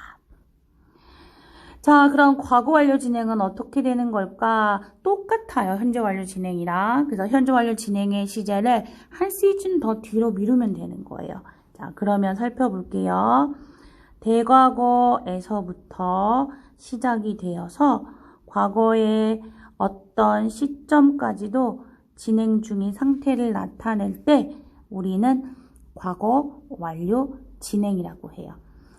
자, 그럼 과거 완료 진행은 어떻게 되는 걸까? 똑같아요. 현재 완료 진행이랑. 그래서 현재 완료 진행의 시제를 한 시즌 더 뒤로 미루면 되는 거예요. 자, 그러면 살펴볼게요. 대과거에서부터 시작이 되어서 과거의 어떤 시점까지도 진행 중인 상태를 나타낼 때 우리는 과거 완료 진행이라고 해요.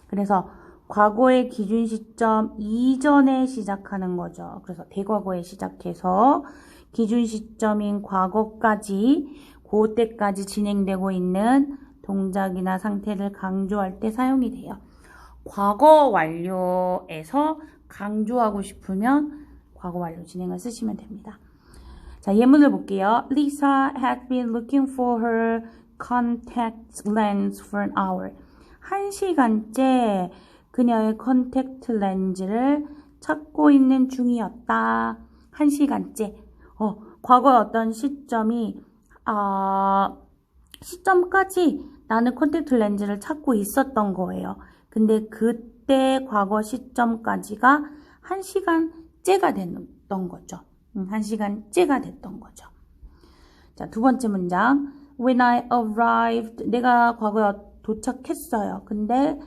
그래서 과거의 기준 시점 이전에 시작하는 거죠. 그래서 대과거에 시작해서 기준 시점인 과거까지 그때까지 진행되고 있는 동작이나 상태를 강조할 때 사용이 돼요. 과거 완료에서 강조하고 싶으면 과거 완료 진행을 쓰시면 됩니다. 자, 예문을 볼게요. Lisa had been looking for her contact lens for an hour. 1시간째 그녀의 컨택트 렌즈를 찾고 있는 중이었다. 1시간째. 과거의 어떤 시점까지 나는 컨택트 렌즈를 찾고 있었던 거예요. 근데 그때 과거 시점까지가 1시간째가 됐던 거죠. 1시간째가 됐던 거죠. 자, 두 번째 문장. When I arrived, 내가 과거에 도착했어요. 근데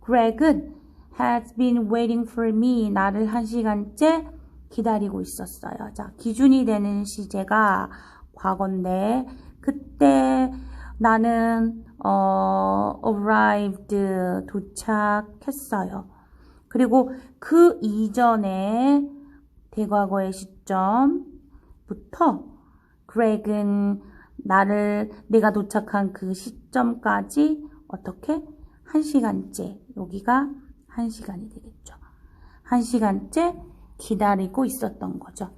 Greg은 has been waiting for me. 나를 1시간째 기다리고 있었어요. 자, 기준이 되는 시제가 과거인데 그때 나는 arrived 도착했어요. 그리고 그 이전에 대과거의 시점부터 Greg은 내가 도착한 그 시점까지 어떻게? 1시간째. 여기가 1시간이 되겠죠. 1시간째 기다리고 있었던 거죠.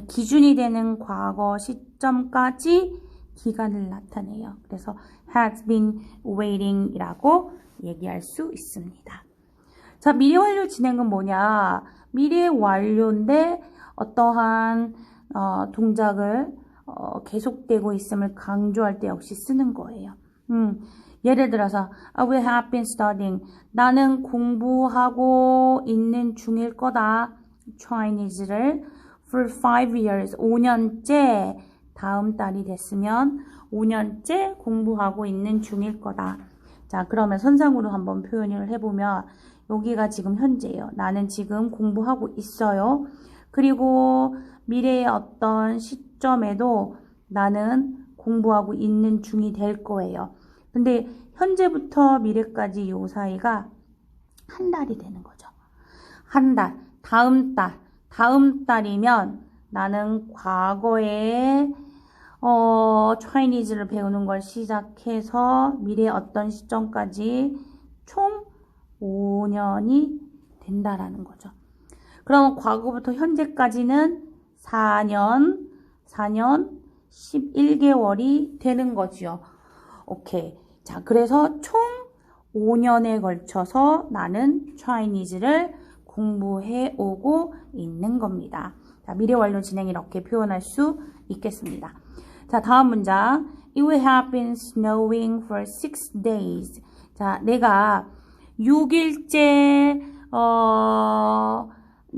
기준이 되는 과거 시점까지 기간을 나타내요. 그래서 has been waiting 이라고 얘기할 수 있습니다. 자, 미래 완료 진행은 뭐냐? 미래 완료인데 어떠한 동작을 계속되고 있음을 강조할 때 역시 쓰는 거예요. 예를 들어서 I will have been studying. 나는 공부하고 있는 중일 거다. Chinese를 for 5 years. 5년째 다음 달이 됐으면 5년째 공부하고 있는 중일 거다. 자, 그러면 선상으로 한번 표현을 해보면 여기가 지금 현재예요. 나는 지금 공부하고 있어요. 그리고 미래의 어떤 시점에도 나는 공부하고 있는 중이 될 거예요. 근데 현재부터 미래까지 요 사이가 한 달이 되는 거죠. 한 달, 다음 달이면 나는 과거에 Chinese를 배우는 걸 시작해서 미래의 어떤 시점까지 총 5년이 된다라는 거죠. 그럼 과거부터 현재까지는 4년 11개월이 되는 거지요. 오케이. 자, 그래서 총 5년에 걸쳐서 나는 Chinese를 공부해 오고 있는 겁니다. 자, 미래 완료 진행 이렇게 표현할 수 있겠습니다. 자, 다음 문장. It will have been snowing for 6 days. 자, 내가 6일째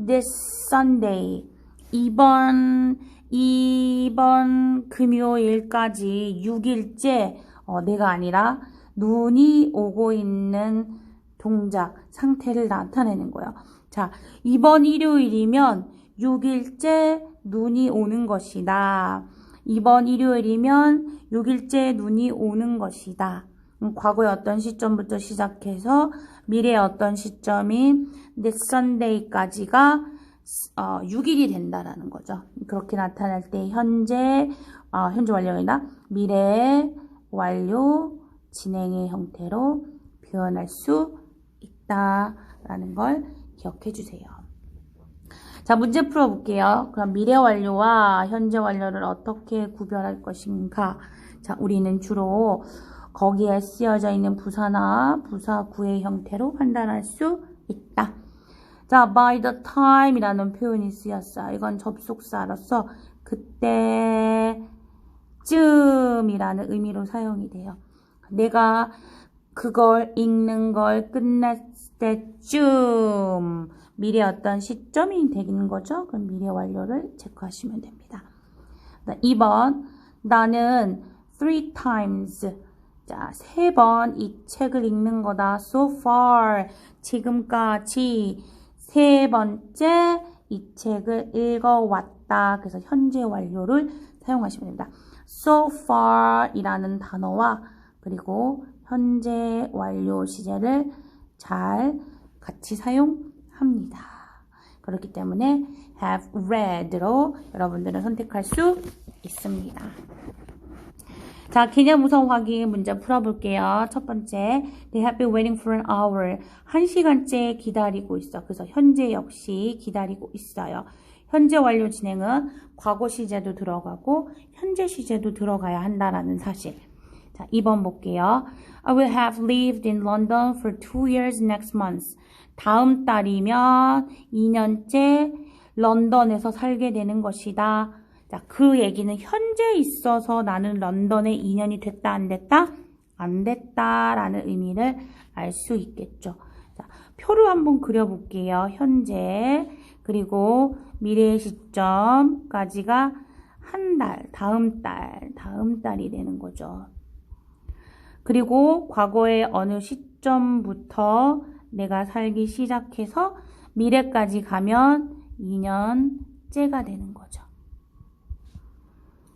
this Sunday 이번 금요일까지 6일째 내가 아니라 눈이 오고 있는 동작, 상태를 나타내는 거예요. 자, 이번 일요일이면 6일째 눈이 오는 것이다. 이번 일요일이면 6일째 눈이 오는 것이다. 과거의 어떤 시점부터 시작해서 미래의 어떤 시점인 this Sunday까지가 6일이 된다라는 거죠. 그렇게 나타날 때 현재 완료가 아니라 미래 완료 진행의 형태로 표현할 수 있다라는 걸 기억해 주세요. 자, 문제 풀어볼게요. 그럼 미래 완료와 현재 완료를 어떻게 구별할 것인가? 자, 우리는 주로 거기에 쓰여져 있는 부사나 부사구의 형태로 판단할 수 있다. 자, by the time 이라는 표현이 쓰였어요. 이건 접속사로서 그때쯤이라는 의미로 사용이 돼요. 내가 그걸 읽는 걸 끝냈을 때쯤 미래 어떤 시점이 되는 거죠. 그럼 미래 완료를 체크하시면 됩니다. 2번 나는 3 times 자, 3번 이 책을 읽는 거다. So far 지금까지 3번째 이 책을 읽어왔다. 그래서 현재 완료를 사용하시면 됩니다. So far 이라는 단어와 그리고 현재 완료 시제를 잘 같이 사용합니다. 그렇기 때문에 have read로 여러분들은 선택할 수 있습니다. 자, 개념 우선 확인 문제 풀어볼게요. 첫 번째, they have been waiting for an hour. 1시간째 기다리고 있어. 그래서 현재 역시 기다리고 있어요. 현재 완료 진행은 과거 시제도 들어가고 현재 시제도 들어가야 한다라는 사실. 자, 2번 볼게요. I will have lived in London for 2 years next month. 다음 달이면 2년째 런던에서 살게 되는 것이다. 자, 그 얘기는 현재 있어서 나는 런던에 2년이 됐다, 안 됐다? 안 됐다라는 의미를 알 수 있겠죠. 자, 표로 한번 그려볼게요. 현재, 그리고 미래의 시점까지가 한 달, 다음 달이 되는 거죠. 그리고 과거의 어느 시점부터 내가 살기 시작해서 미래까지 가면 2년째가 되는 거죠.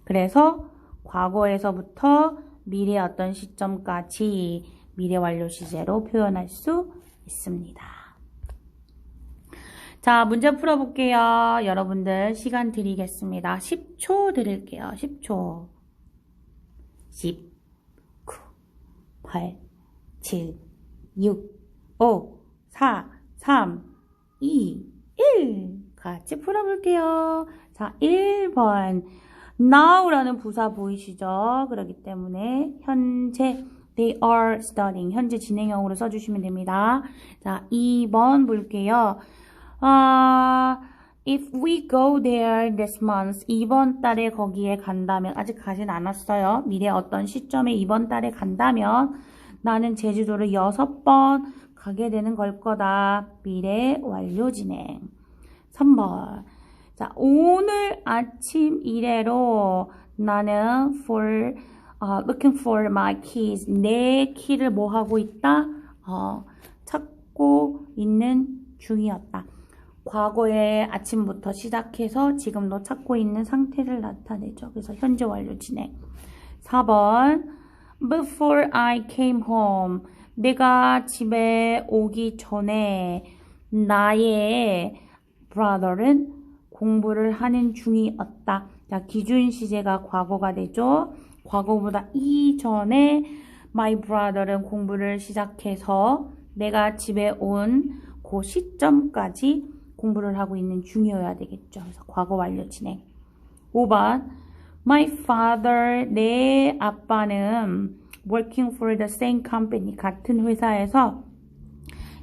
그래서 과거에서부터 미래의 어떤 시점까지 미래 완료 시제로 표현할 수 있습니다. 자, 문제 풀어볼게요. 여러분들 시간 드리겠습니다. 10초 드릴게요. 10초. 10, 9, 8, 7, 6, 5, 4, 3, 2, 1. 같이 풀어볼게요. 자, 1번. now라는 부사 보이시죠? 그렇기 때문에 현재 they are studying 현재 진행형으로 써주시면 됩니다. 자, 2번 볼게요. If we go there this month, 이번 달에 거기에 간다면, 아직 가진 않았어요. 미래 어떤 시점에 이번 달에 간다면 나는 제주도를 6번 가게 되는 걸 거다. 미래 완료 진행. 3번. 자, 오늘 아침 이래로 나는 looking for my keys. 내 키를 뭐 하고 있다? 찾고 있는 중이었다. 과거의 아침부터 시작해서 지금도 찾고 있는 상태를 나타내죠. 그래서 현재 완료 진행. 4번. Before I came home. 내가 집에 오기 전에 나의 brother는 공부를 하는 중이었다. 자, 기준 시제가 과거가 되죠. 과거보다 이전에 my brother는 공부를 시작해서 내가 집에 온 그 시점까지 공부를 하고 있는 중이어야 되겠죠. 그래서 과거 완료 진행. 5번. My father, 내 아빠는 working for the same company, 같은 회사에서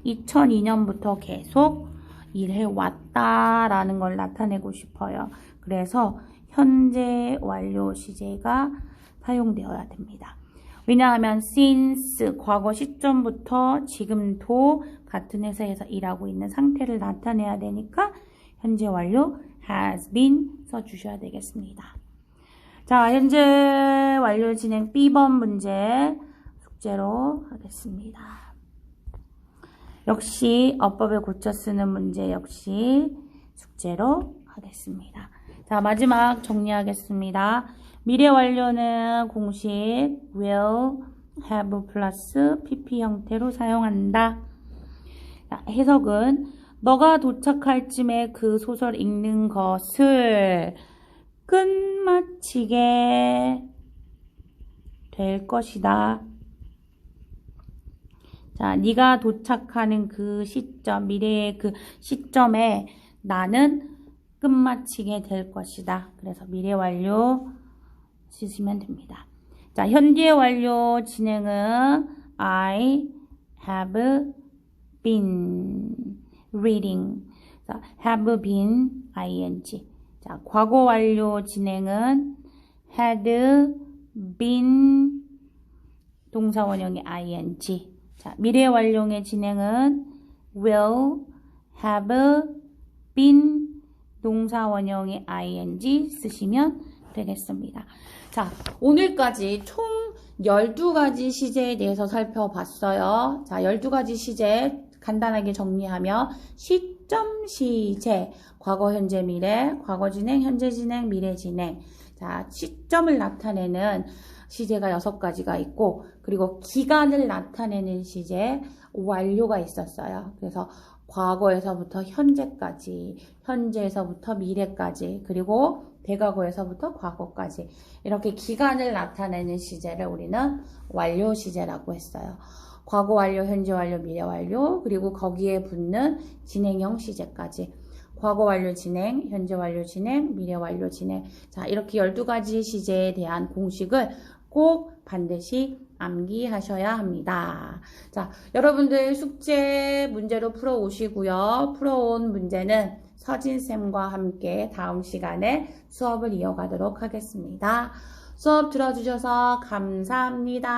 2002년부터 계속 일해왔다라는 걸 나타내고 싶어요. 그래서 현재 완료 시제가 사용되어야 됩니다. 왜냐하면 since 과거 시점부터 지금도 같은 회사에서 일하고 있는 상태를 나타내야 되니까 현재 완료 has been 써주셔야 되겠습니다. 자, 현재 완료 진행 B번 문제 숙제로 하겠습니다. 역시 어법에 고쳐 쓰는 문제 역시 숙제로 하겠습니다. 자, 마지막 정리하겠습니다. 미래 완료는 공식 will, have 플러스 pp 형태로 사용한다. 자, 해석은 너가 도착할 쯤에 그 소설 읽는 것을 끝마치게 될 것이다. 자, 네가 도착하는 그 시점, 미래의 그 시점에 나는 끝마치게 될 것이다. 그래서 미래 완료 쓰시면 됩니다. 자, 현재 완료 진행은 I have been reading. 자, have been ing. 자, 과거 완료 진행은 had been 동사 원형의 ing. 자, 미래 완료의 진행은 will have been 동사 원형의 ing 쓰시면 되겠습니다. 자, 오늘까지 총 12가지 시제에 대해서 살펴봤어요. 자, 12가지 시제 간단하게 정리하면 시점 시제, 과거, 현재, 미래, 과거 진행, 현재 진행, 미래 진행. 자, 시점을 나타내는 시제가 6가지가 있고, 그리고 기간을 나타내는 시제, 완료가 있었어요. 그래서 과거에서부터 현재까지, 현재에서부터 미래까지, 그리고 대과거에서부터 과거까지 이렇게 기간을 나타내는 시제를 우리는 완료 시제라고 했어요. 과거 완료, 현재 완료, 미래 완료, 그리고 거기에 붙는 진행형 시제까지 과거 완료 진행, 현재 완료 진행, 미래 완료 진행. 자, 이렇게 12가지 시제에 대한 공식을 꼭 반드시 암기하셔야 합니다. 자, 여러분들 숙제 문제로 풀어오시고요. 풀어온 문제는 서진쌤과 함께 다음 시간에 수업을 이어가도록 하겠습니다. 수업 들어주셔서 감사합니다.